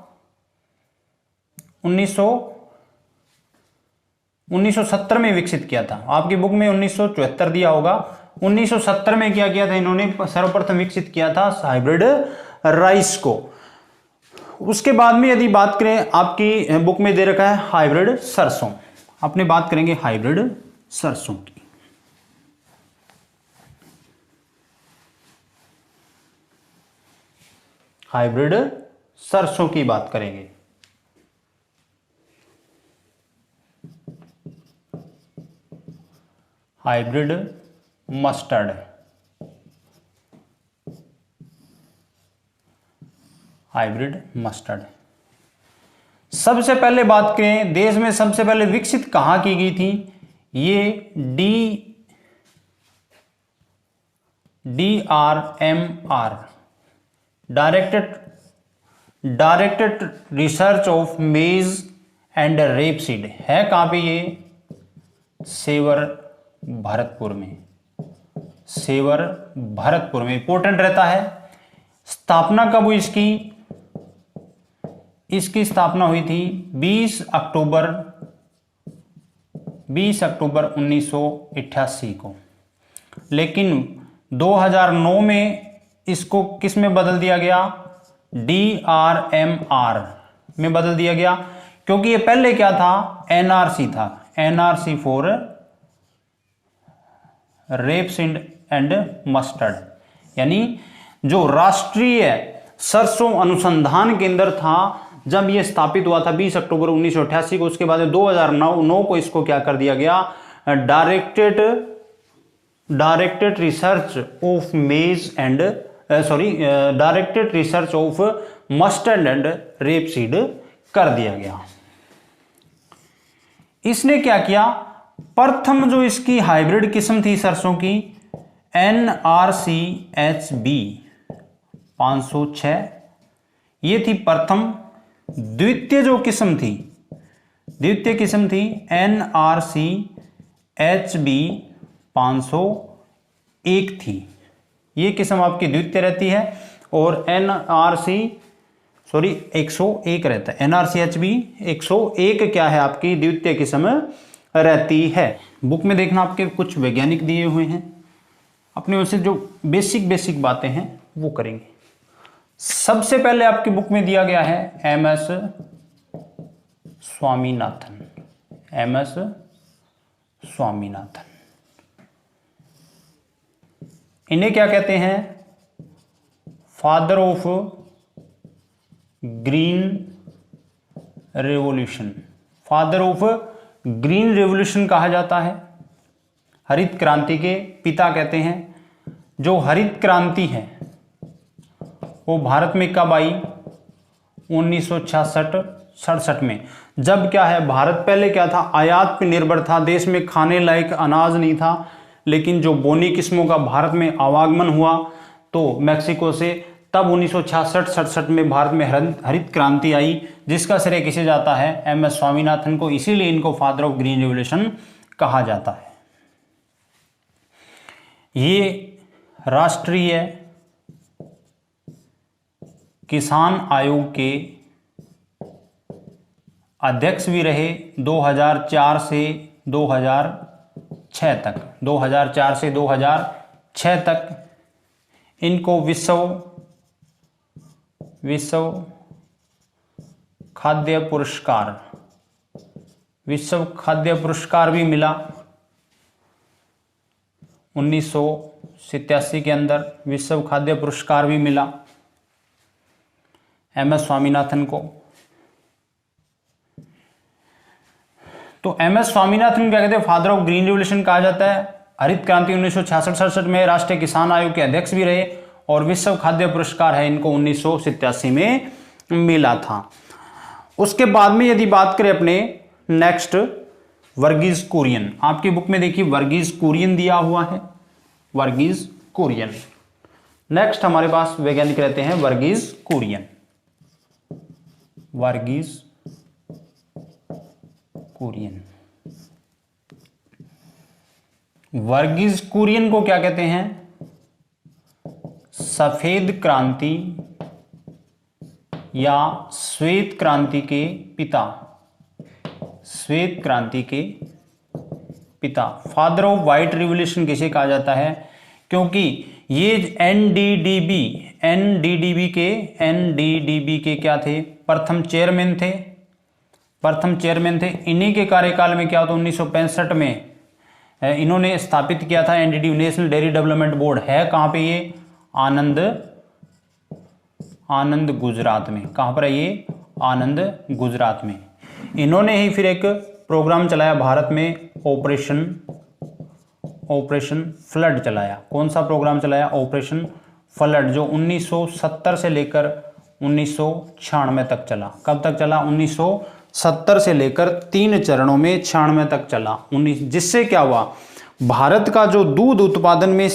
[SPEAKER 1] 1970 में विकसित किया था। आपकी बुक में 1974 दिया होगा, 1970 में क्या किया था इन्होंने? सर्वप्रथम विकसित किया था हाइब्रिड राइस को। उसके बाद में यदि बात करें, आपकी बुक में दे रखा है हाइब्रिड सरसों। अपने बात करेंगे हाइब्रिड सरसों की। हाइब्रिड सरसों की बात करेंगे। Hybrid mustard, hybrid mustard. सबसे पहले बात करें, देश में सबसे पहले विकसित कहां की गई थी? ये DRMR, डायरेक्टेड रिसर्च ऑफ मेज एंड रेपसीड है। कहां पे ये? सेवर भरतपुर में, सेवर भरतपुर में इंपॉर्टेंट रहता है। स्थापना कब हुई इसकी? इसकी स्थापना हुई थी 20 अक्टूबर 1988 को, लेकिन 2009 में इसको किस में बदल दिया गया? DRMR में बदल दिया गया, क्योंकि ये पहले क्या था? NRC था, NRC for rapeseed and mustard, यानी जो राष्ट्रीय सरसों अनुसंधान केंद्र था, जब यह स्थापित हुआ था 20 अक्टूबर 1988 को, उसके बाद 2009 को इसको क्या कर दिया गया? डायरेक्टेड रिसर्च ऑफ मेज and directed research of mustard and rapeseed कर दिया गया। इसने क्या किया? प्रथम जो इसकी हाइब्रिड किस्म थी सरसों की, NRCHB 506, ये थी प्रथम। द्वितीय जो किस्म थी, द्वितीय किस्म थी NRCHB 501 थी। ये किस्म आपकी द्वितीय रहती है, और NRC 101 रहता है। NRCHB 101 क्या है? आपकी द्वितीय किस्म रहती है। बुक में देखना आपके कुछ वैज्ञानिक दिए हुए हैं, अपने उनसे जो बेसिक बातें हैं वो करेंगे। सबसे पहले आपकी बुक में दिया गया है MS स्वामीनाथन, MS स्वामीनाथन। इन्हें क्या कहते हैं? Father of green revolution, father of green revolution कहा जाता है। हरित क्रांति के पिता कहते हैं। जो हरित क्रांति है वो भारत में कब आई? 1966-67 में। जब क्या है, भारत पहले क्या था? आयात पर निर्भर था, देश में खाने लायक अनाज नहीं था। लेकिन जो बोनी किस्मों का भारत में आवागमन हुआ तो मैक्सिको से, तब 1966-67 में भारत में हरित क्रांति आई, जिसका श्रेय किसे जाता है? MS स्वामीनाथन को। इसीलिए इनको फादर ऑफ ग्रीन रेवोल्यूशन कहा जाता है। ये राष्ट्रीय किसान आयोग के अध्यक्ष भी रहे 2004 से 2006 तक। 2004 से 2006 तक इनको विश्व खाद्य पुरस्कार भी मिला। 1987 के अंदर विश्व खाद्य पुरस्कार भी मिला MS स्वामीनाथन को। तो MS स्वामीनाथन क्या कहते हैं? फादर ऑफ ग्रीन रेवोल्यूशन कहा जाता है। हरित क्रांति 1966-67 में राष्ट्रीय किसान आयोग के अध्यक्ष भी रहे, और विश्व खाद्य पुरस्कार है इनको 1987 में मिला था। उसके बाद में यदि बात करें अपने नेक्स्ट, वर्गीज कुरियन। आपकी बुक में देखिए वर्गीज कुरियन दिया हुआ है, वर्गीज कुरियन। नेक्स्ट हमारे पास वैज्ञानिक रहते हैं वर्गीज कुरियन। वर्गीज कुरियन वर्गीज कुरियन को क्या कहते हैं? सफेद क्रांति या श्वेत क्रांति के पिता, श्वेत क्रांति के पिता। फादर ऑफ व्हाइट रिवॉल्यूशन किसे कहा जाता है? क्योंकि ये एनडीडीबी के क्या थे? प्रथम चेयरमैन थे। इन्हीं के कार्यकाल में क्या होता? 1965 में इन्होंने स्थापित किया था Ndidi, national dairy development board. है कहाँ पे ये? आनंद गुजरात में। कहाँ पर है ये? आनंद गुजरात में। इन्होंने ही फिर एक प्रोग्राम चलाया भारत में, ऑपरेशन फ्लड चलाया। कौन सा प्रोग्राम चलाया? ऑपरेशन फ्लड, जो 1970 से लेकर 1996 तक चला। कब तक चला? 1970 से लेकर 3 चरणों में 96 तक चला। जिससे क्या हुआ? भारत का जो दूध उत्पादन में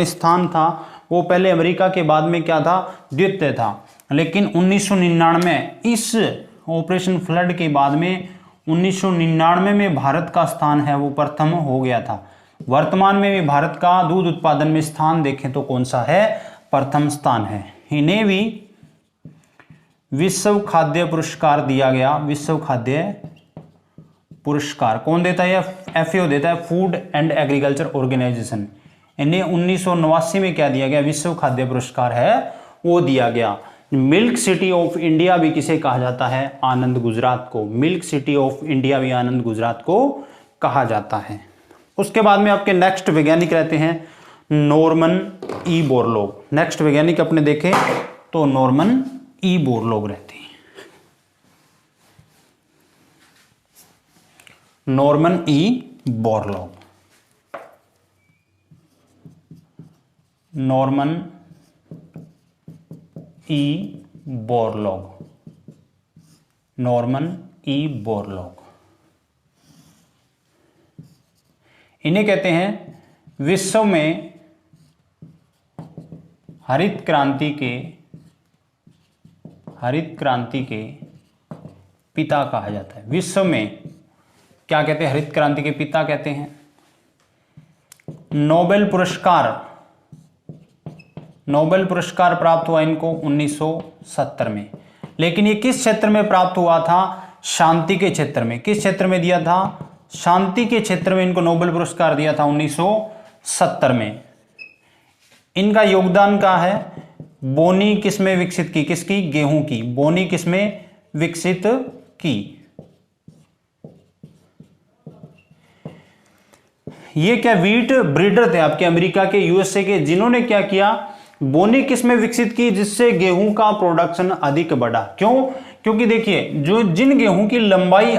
[SPEAKER 1] स्थान था, वो पहले अमेरिका के बाद में क्या था? द्वितीय था। लेकिन 1999 इस ऑपरेशन फ्लड के बाद में 1999 में भारत का स्थान है वो प्रथम हो गया था। वर्तमान में भी भारत का दूध उत्पादन में स्थान देखें तो कौन सा है? प्रथम स्थान है। इन्हें भी विश्व खाद्य पुरस्कार दिया गया। विश्व खाद्य पुरस्कार कौन देता है? FAO देता है, फूड एंड एग्रीकल्चर ऑर्गेनाइजेशन। इन्हें 1989 में क्या दिया गया? विश्व खाद्य पुरस्कार है वो दिया गया। मिल्क सिटी ऑफ इंडिया भी किसे कहा जाता है? आनंद गुजरात को। मिल्क सिटी ऑफ इंडिया भी आनंद गुजरात को कहा जाता है। उसके बाद में आपके नेक्स्ट वैज्ञानिक रहते हैं नॉर्मन ई बोरलॉग। नेक्स्ट वैज्ञानिक अपने देखें तो नॉर्मन ई बोरलॉग रहते हैं। Norman E Borlaug, Norman E Borlaug, Norman E Borlaug. इन्हें कहते हैं विश्व में हरित क्रांति के पिता कहा जाता है। विश्व में क्या कहते हैं? हरित क्रांति के पिता कहते हैं। नोबेल पुरस्कार प्राप्त हुआ इनको 1970 में। लेकिन ये किस क्षेत्र में प्राप्त हुआ था? शांति के क्षेत्र में। किस क्षेत्र में दिया था? शांति के क्षेत्र में इनको नोबेल पुरस्कार दिया था 1970 में। इनका योगदान क्या है? बोनी किसमें विकसित की? किसकी? गेहूं की। बोनी किसमें विकसित की? ये क्या वीट ब्रीडर थे आपके अमेरिका के, USA के, जिन्होंने क्या किया? बोनी किसमें विकसित की? जिससे गेहूं का प्रोडक्शन अधिक बढ़ा। क्यों? क्योंकि देखिए जिन गेहूं की लंबाई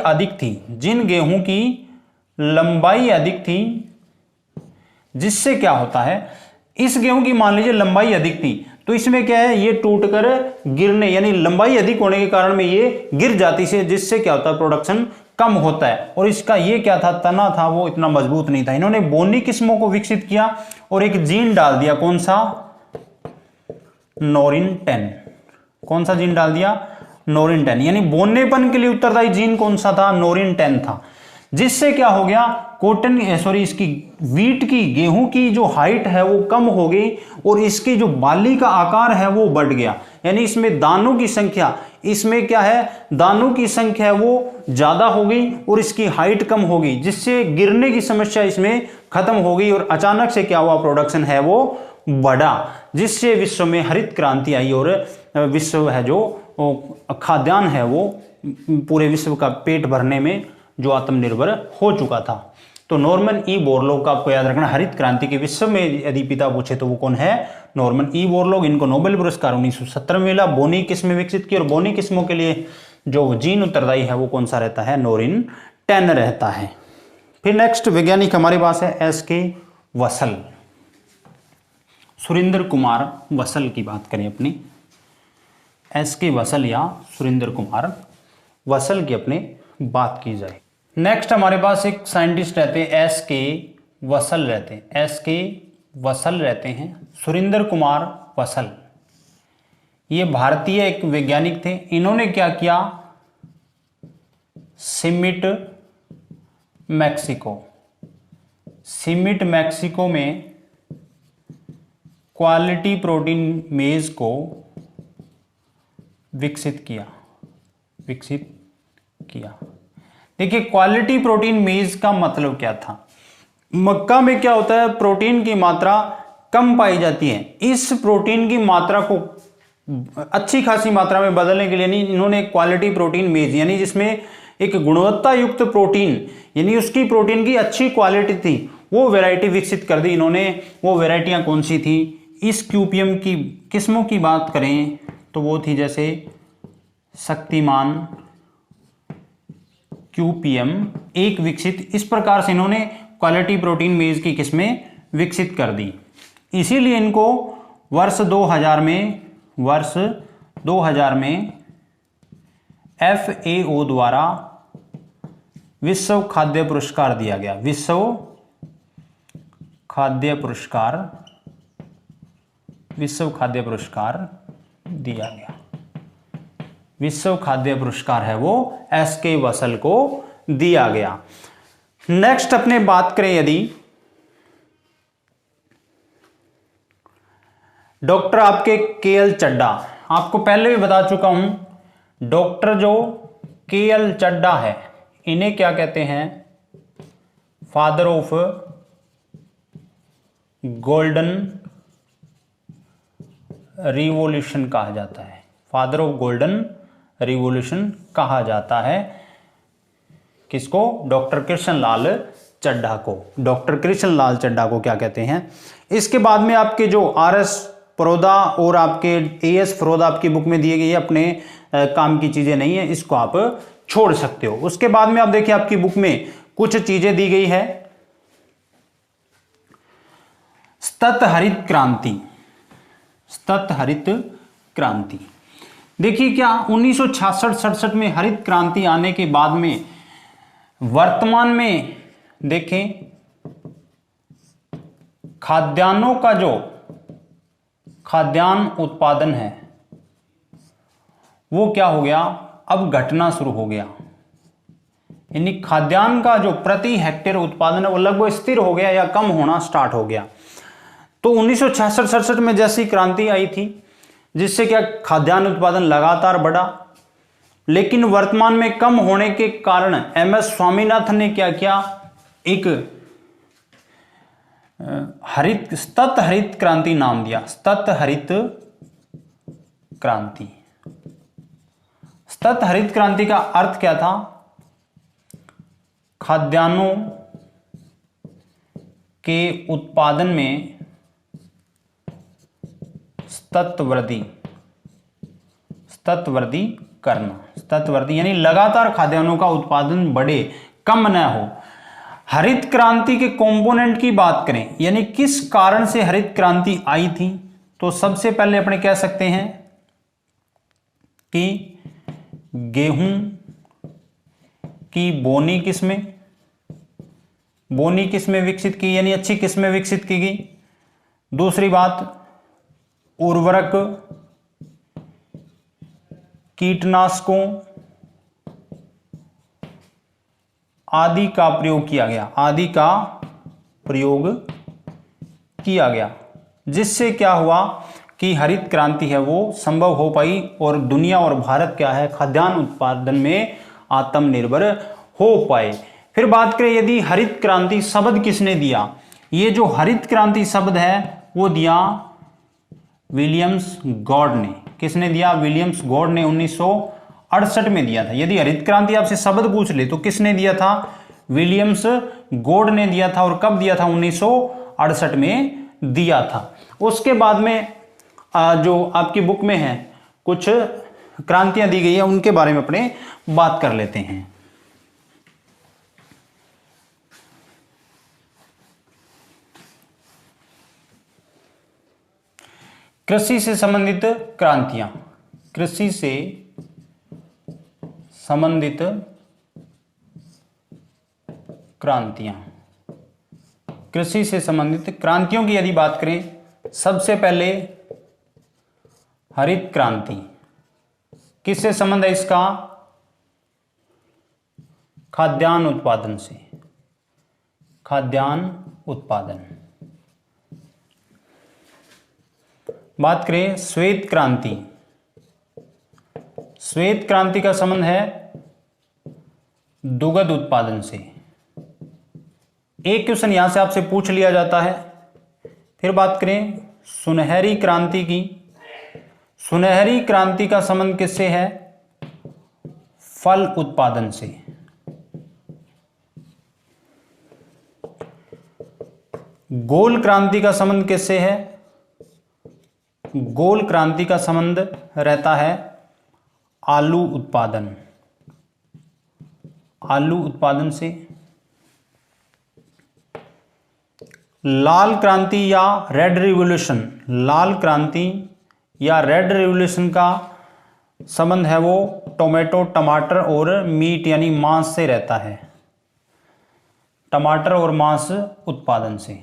[SPEAKER 1] अधिक थी, जिससे क्या होता है, इस गेहूं की मान लीजिए लंबाई अधिक थी, तो इसमें क्या है? ये टूटकर गिरने, यानी लंबाई अधिक होने के कारण में ये गिर जाती है, जिससे क्या होता है? प्रोडक्शन कम होता है। और इसका ये क्या था? तना था वो इतना मजबूत नहीं था। इन्होंने बोनी किस्मों को विकसित किया और एक जीन डाल दिया। कौन सा? नोरिन 10। कौन सा जीन डाल दिया? नोरिन 10। यानी बोनेपन के लिए उत्तरदायी जीन कौन सा था? नोरिन 10 था। जिससे क्या हो गया? इसकी वीट की, गेहूं की जो हाइट है वो कम हो गई और इसकी जो बाली का आकार है वो बढ़ गया। यानी इसमें दानों की संख्या, इसमें क्या है? दानों की संख्या वो ज्यादा हो गई और इसकी हाइट कम हो गई, जिससे गिरने की समस्या इसमें खत्म हो गई और अचानक से क्या हुआ? प्रोडक्शन है वो बढ़ा, जिससे विश्व में हरित क्रांति आई और विश्व है जो खाद्यान्न है वो पूरे विश्व का पेट भरने में जो आत्मनिर्भर हो चुका था। तो नॉर्मन ई बोरलॉग का आपको याद रखना, हरित क्रांति के विश्व में यदि पिता पूछे तो वो कौन है? Norman E Borlaug. इनको नोबेल पुरस्कार 1970 में मिला। बोनी किस्में विकसित की और बोनी किस्मों के लिए जो जीन उत्तरदायी है वो कौन सा रहता है? नोरिन 10 रहता है। फिर नेक्स्ट वैज्ञानिक हमारे पास है SK वसल। सुरेंद्र कुमार वसल की बात करें अपनी, SK वसल या सुरेंद्र कुमार वसल की अपने बात की जाए। नेक्स्ट हमारे पास एक साइंटिस्ट रहते हैं SK वसल रहते हैं। SK वसल रहते हैं, सुरेंद्र कुमार वसल। ये भारतीय एक वैज्ञानिक थे। इन्होंने क्या किया? मैक्सिको, सीमिट मैक्सिको में क्वालिटी प्रोटीन मेज को विकसित किया। देखिए क्वालिटी प्रोटीन मेज का मतलब क्या था। मक्का में क्या होता है, प्रोटीन की मात्रा कम पाई जाती है। इस प्रोटीन की मात्रा को अच्छी खासी मात्रा में बदलने के लिए इन्होंने क्वालिटी प्रोटीन मेज, यानी जिसमें एक गुणवत्ता युक्त प्रोटीन, यानी उसकी प्रोटीन की अच्छी क्वालिटी थी, वो वैरायटी विकसित कर दी इन्होंने। वो वैरायटियां कौन सी थी? इस क्यूपीएम की किस्मों की बात करें तो वो थी जैसे शक्तिमान क्यूपीएम एक विकसित। इस प्रकार से इन्होंने क्वालिटी प्रोटीन मेज की किस्में विकसित कर दी। इसीलिए इनको वर्ष 2000 में FAO द्वारा विश्व खाद्य पुरस्कार दिया गया। विश्व खाद्य पुरस्कार है वो SK वसल को दिया गया। नेक्स्ट अपने बात करें यदि डॉक्टर आपके KL चड्डा, आपको पहले भी बता चुका हूं, डॉक्टर जो KL चड्डा है इन्हें क्या कहते हैं? फादर ऑफ गोल्डन रिवॉल्यूशन कहा जाता है। फादर ऑफ गोल्डन रिवॉल्यूशन कहा जाता है किसको? डॉक्टर कृष्णलाल चड्ढा को। डॉक्टर कृष्णलाल चड्ढा को क्या कहते हैं? इसके बाद में आपके जो RS फरोदा और आपके AS फरोदा आपकी बुक में दिए गई है, अपने काम की चीजें नहीं है, इसको आप छोड़ सकते हो। उसके बाद में आप देखिए आपकी बुक में कुछ चीजें दी गई है। सतत हरित क्रांति। देखिए क्या 1966-67 में हरित क्रांति आने के बाद में वर्तमान में देखें खाद्यान्नों का जो खाद्यान्न उत्पादन है वो क्या हो गया? अब घटना शुरू हो गया। यानी खाद्यान्न का जो प्रति हेक्टेयर उत्पादन है वो लगभग स्थिर हो गया या कम होना स्टार्ट हो गया। तो 1966-67 में जैसी क्रांति आई थी जिससे क्या खाद्यान्न उत्पादन लगातार बढ़ा, लेकिन वर्तमान में कम होने के कारण MS स्वामीनाथन ने क्या किया? एक सतत हरित क्रांति नाम दिया। सतत हरित क्रांति का अर्थ क्या था? खाद्यान्नों के उत्पादन में सतत वृद्धि करना। सतत वृद्धि यानी लगातार खाद्यान्नों का उत्पादन बढ़े, कम न हो। हरित क्रांति के कंपोनेंट की बात करें, यानी किस कारण से हरित क्रांति आई थी, तो सबसे पहले अपने कह सकते हैं कि गेहूं की बोनी किस्में विकसित की, यानी अच्छी किस्में विकसित की गई। दूसरी बात, उर्वरक कीटनाशकों आदि का प्रयोग किया गया, जिससे क्या हुआ कि हरित क्रांति है वो संभव हो पाई और दुनिया और भारत क्या है? खाद्यान्न उत्पादन में आत्मनिर्भर हो पाए। फिर बात करें यदि हरित क्रांति शब्द किसने दिया? ये जो हरित क्रांति शब्द है वो दिया विलियम्स गॉड ने। किसने दिया? विलियम्स गॉड ने 1968 में दिया था। यदि हरित क्रांति आपसे शब्द पूछ ले तो किसने दिया था? विलियम्स गॉड ने दिया था। और कब दिया था? 1968 में दिया था। उसके बाद में जो आपकी बुक में है कुछ क्रांतियां दी गई है, उनके बारे में अपने बात कर लेते हैं। कृषि से संबंधित क्रांतियां। कृषि से संबंधित क्रांतियों की यदि बात करें, सबसे पहले हरित क्रांति। किससे संबंध है इसका? खाद्यान्न उत्पादन से। खाद्यान्न उत्पादन। बात करें श्वेत क्रांति। श्वेत क्रांति का संबंध है दुग्ध उत्पादन से। एक क्वेश्चन यहां से आपसे पूछ लिया जाता है। फिर बात करें सुनहरी क्रांति की। सुनहरी क्रांति का संबंध किससे है? फल उत्पादन से। गोल क्रांति का संबंध किससे है? गोल क्रांति का संबंध रहता है आलू उत्पादन, आलू उत्पादन से। लाल क्रांति या रेड रिवॉल्यूशन, लाल क्रांति या रेड रिवॉल्यूशन का संबंध है वो टोमेटो, टमाटर और मीट यानी मांस से रहता है, टमाटर और मांस उत्पादन से।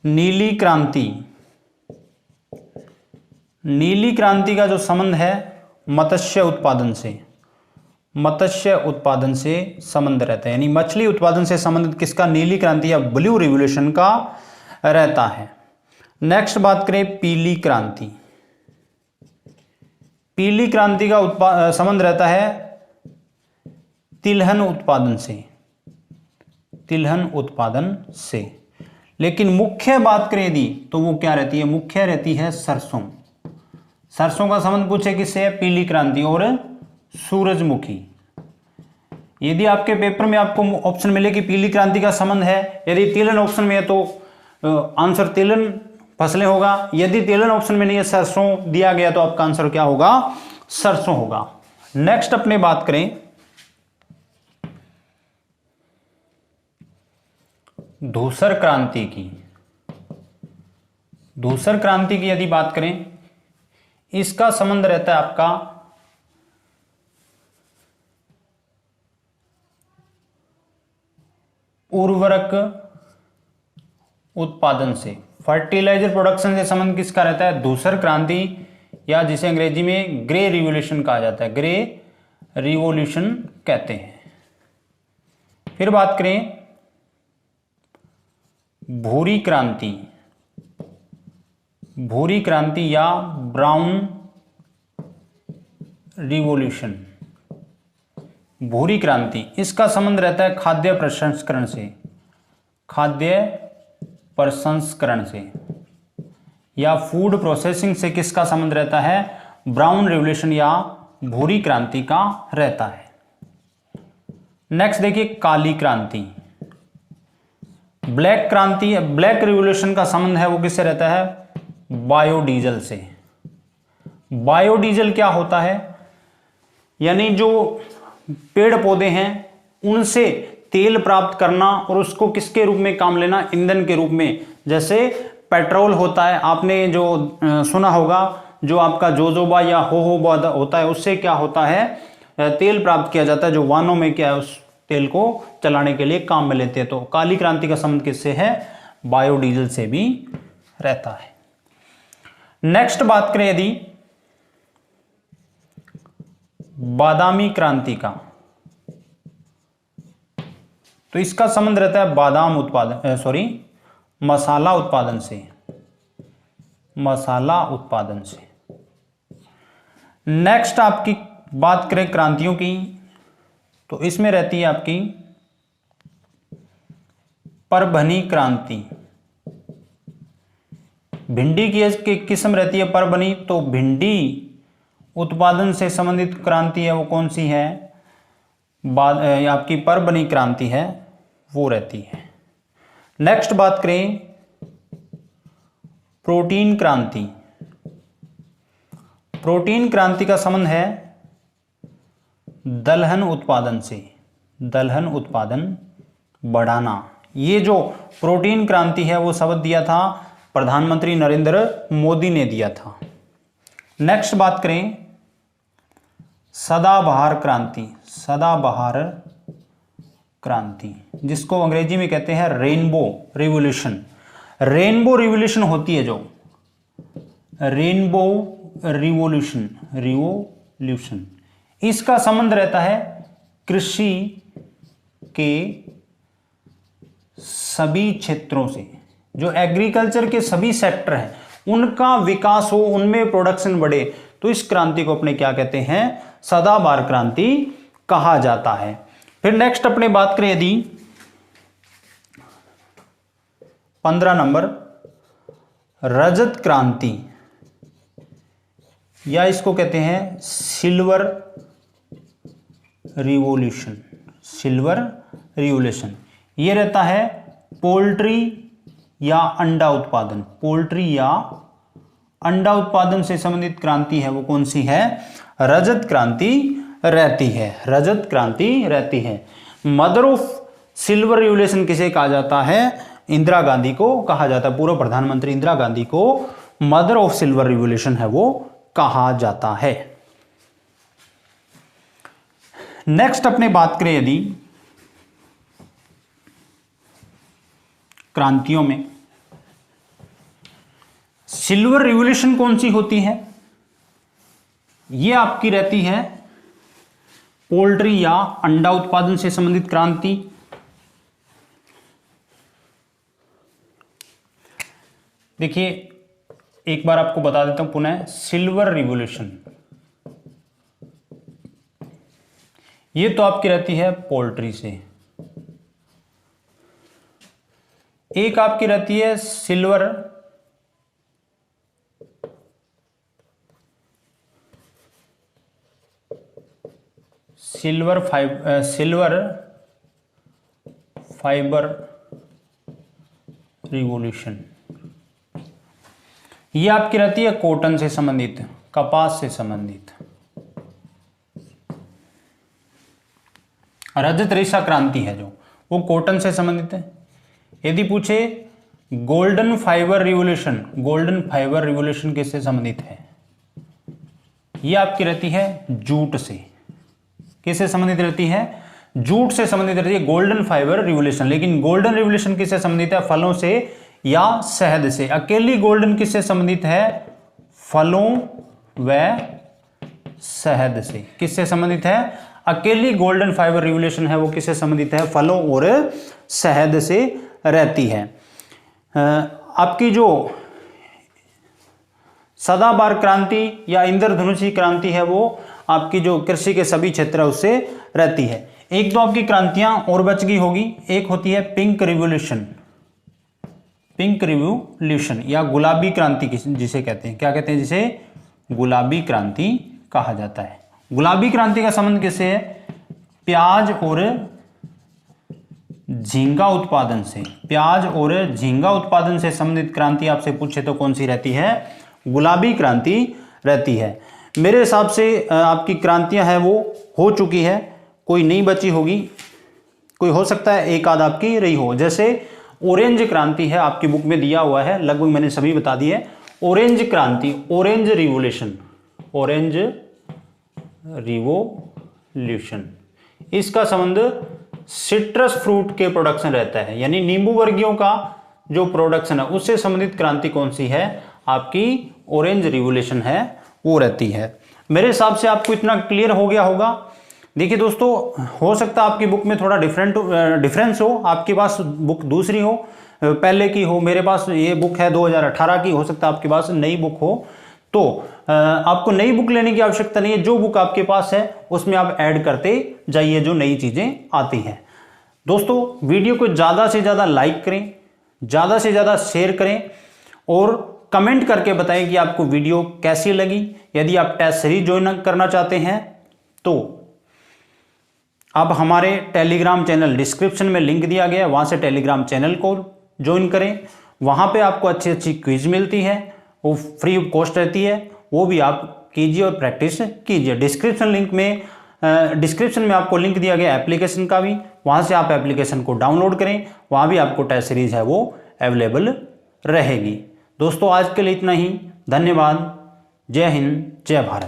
[SPEAKER 1] नीली क्रांति, नीली क्रांति का जो संबंध है मत्स्य उत्पादन से, मत्स्य उत्पादन से संबंध रहता है, यानी मछली उत्पादन से संबंधित किसका? नीली क्रांति या ब्लू रिवॉल्यूशन का रहता है। नेक्स्ट बात करें पीली क्रांति। पीली क्रांति का संबंध रहता है तिलहन उत्पादन से, तिलहन उत्पादन से। लेकिन मुख्य बात करें यदि तो वो क्या रहती है? मुख्य रहती है सरसों। सरसों का संबंध पूछे किससे है? पीली क्रांति और सूरजमुखी। यदि आपके पेपर में आपको ऑप्शन मिले कि पीली क्रांति का संबंध है, यदि तिलहन ऑप्शन में है तो आंसर तिलहन फसलें होगा। यदि तिलहन ऑप्शन में नहीं है, सरसों दिया गया, तो आपका आंसर क्या होगा? सरसों होगा। नेक्स्ट अपने बात करें धूसर क्रांति की। धूसर क्रांति की यदि बात करें, इसका संबंध रहता है आपका उर्वरक उत्पादन से, फर्टिलाइजर प्रोडक्शन से संबंध किसका रहता है? धूसर क्रांति, या जिसे अंग्रेजी में ग्रे रिवॉल्यूशन कहा जाता है, ग्रे रिवॉल्यूशन कहते हैं। फिर बात करें भूरी क्रांति, भूरी क्रांति या ब्राउन रिवॉल्यूशन। भूरी क्रांति, इसका संबंध रहता है खाद्य प्रसंस्करण से, खाद्य प्रसंस्करण से या फूड प्रोसेसिंग से किसका संबंध रहता है? ब्राउन रिवॉल्यूशन या भूरी क्रांति का रहता है। नेक्स्ट देखिए काली क्रांति, ब्लैक क्रांति, ब्लैक रिवॉल्यूशन का संबंध है वो किससे रहता है? बायोडीजल से। बायोडीजल क्या होता है? यानी जो पेड़ पौधे हैं उनसे तेल प्राप्त करना और उसको किसके रूप में काम लेना? ईंधन के रूप में। जैसे पेट्रोल होता है, आपने जो सुना होगा, जो आपका जोजोबा या होहोबा होता है, उससे क्या होता है? तेल प्राप्त किया जाता है, जो वाहनों में क्या है उस तेल को चलाने के लिए काम में लेते हैं। तो काली क्रांति का संबंध किससे है? बायोडीजल से भी रहता है। नेक्स्ट बात करें यदि बादामी क्रांति का, तो इसका संबंध रहता है बादाम उत्पादन, मसाला उत्पादन से, मसाला उत्पादन से। नेक्स्ट आपकी बात करें क्रांतियों की, तो इसमें रहती है आपकी परभनी क्रांति। भिंडी की किस्म रहती है परभनी, तो भिंडी उत्पादन से संबंधित क्रांति है वो कौन सी है? आपकी परभनी क्रांति है वो रहती है। नेक्स्ट बात करें प्रोटीन क्रांति। प्रोटीन क्रांति का संबंध है दलहन उत्पादन से, दलहन उत्पादन बढ़ाना। ये जो प्रोटीन क्रांति है वो शब्द दिया था प्रधानमंत्री नरेंद्र मोदी ने दिया था। नेक्स्ट बात करें सदाबहार क्रांति, सदाबहार क्रांति, जिसको अंग्रेजी में कहते हैं रेनबो रिवॉल्यूशन। रेनबो रिवॉल्यूशन होती है जो, रेनबो रिवॉल्यूशन, इसका संबंध रहता है कृषि के सभी क्षेत्रों से, जो एग्रीकल्चर के सभी सेक्टर हैं उनका विकास हो, उनमें प्रोडक्शन बढ़े, तो इस क्रांति को अपने क्या कहते हैं, सदाबहार क्रांति कहा जाता है। फिर नेक्स्ट अपने बात करें यदि 15 नंबर रजत क्रांति, या इसको कहते हैं सिल्वर रिवॉल्यूशन। सिल्वर रिवॉल्यूशन ये रहता है पोल्ट्री या अंडा उत्पादन, पोल्ट्री या अंडा उत्पादन से संबंधित क्रांति है वो कौन सी है, रजत क्रांति रहती है, रजत क्रांति रहती है। मदर ऑफ सिल्वर रिवॉल्यूशन किसे कहा जाता है, इंदिरा गांधी को कहा जाता है, पूर्व प्रधानमंत्री इंदिरा गांधी को मदर ऑफ सिल्वर रिवॉल्यूशन है वो कहा जाता है। नेक्स्ट अपने बात करें यदि क्रांतियों में, सिल्वर रिवॉल्यूशन कौन सी होती है, ये आपकी रहती है पोल्ट्री या अंडा उत्पादन से संबंधित क्रांति। देखिए एक बार आपको बता देता हूं पुनः, सिल्वर रिवॉल्यूशन ये तो आपकी रहती है पोल्ट्री से, एक आपकी रहती है सिल्वर फाइबर रिवॉल्यूशन, ये आपकी रहती है कॉटन से संबंधित, कपास से संबंधित। रजत रेशा क्रांति है जो वो कॉटन से संबंधित है। यदि पूछे golden fibre revolution, golden fibre revolution किससे संबंधित है, ये आपकी रहती है जूट से। किससे संबंधित रहती है, जूट से संबंधित रहती है गोल्डन फाइबर रिवॉल्यूशन। लेकिन गोल्डन रिवॉल्यूशन किससे संबंधित है, फलों से या शहद से। अकेली गोल्डन किससे संबंधित है, फलों व शहद से। किससे संबंधित है, अकेली गोल्डन फाइबर रिवॉल्यूशन है वो किससे संबंधित है, फलों और शहद से रहती है। आपकी जो सदाबहार क्रांति या इंद्रधनुषी क्रांति है वो आपकी जो कृषि के सभी क्षेत्र है उससे रहती है। एक दो आपकी क्रांतियां और बच गई होगी, एक होती है पिंक रिवॉल्यूशन, पिंक रिवॉल्यूशन या गुलाबी क्रांति जिसे कहते हैं, क्या कहते हैं, जिसे गुलाबी क्रांति कहा जाता है। गुलाबी क्रांति का संबंध किससे है, प्याज और झींगा उत्पादन से। प्याज और झींगा उत्पादन से संबंधित क्रांति आपसे पूछे तो कौन सी रहती है, गुलाबी क्रांति रहती है। मेरे हिसाब से आपकी क्रांतियां हैं वो हो चुकी है, कोई नहीं बची होगी, कोई हो सकता है एक आध आपकी रही हो। जैसे ऑरेंज क्रांति है आपकी बुक में दिया हुआ है, लगभग मैंने सभी बता दी है। ऑरेंज क्रांति, ऑरेंज रिवॉल्यूशन, ऑरेंज रिवॉल्यूशन, इसका संबंध सिट्रस फ्रूट के प्रोडक्शन रहता है, यानी नींबू वर्गियों का जो प्रोडक्शन है उससे संबंधित क्रांति कौन सी है, आपकी ऑरेंज रिवॉल्यूशन है वो रहती है। मेरे हिसाब से आपको इतना क्लियर हो गया होगा। देखिए दोस्तों, हो सकता है आपकी बुक में थोड़ा डिफरेंस हो, आपके पास बुक दूसरी हो, पहले की हो। मेरे पास ये बुक है 2018 की, हो सकता है आपके पास नई बुक हो, तो आपको नई बुक लेने की आवश्यकता नहीं है। जो बुक आपके पास है उसमें आप ऐड करते जाइए जो नई चीजें आती हैं। दोस्तों वीडियो को ज़्यादा से ज़्यादा लाइक करें, ज़्यादा से ज़्यादा शेयर करें और कमेंट करके बताएं कि आपको वीडियो कैसी लगी। यदि आप टेस्ट सीरीज ज्वाइन करना चाहते हैं तो आप हमारे टेलीग्राम चैनल, डिस्क्रिप्शन में लिंक दिया गया है, वहाँ से टेलीग्राम चैनल को ज्वाइन करें। वहाँ पे आपको अच्छी अच्छी क्विज मिलती है, वो फ्री ऑफ कॉस्ट रहती है, वो भी आप कीजिए और प्रैक्टिस कीजिए। डिस्क्रिप्शन में आपको लिंक दिया गया एप्लीकेशन का भी, वहाँ से आप एप्लीकेशन को डाउनलोड करें, वहाँ भी आपको टेस्ट सीरीज है वो अवेलेबल रहेगी। दोस्तों आज के लिए इतना ही, धन्यवाद, जय हिंद, जय भारत।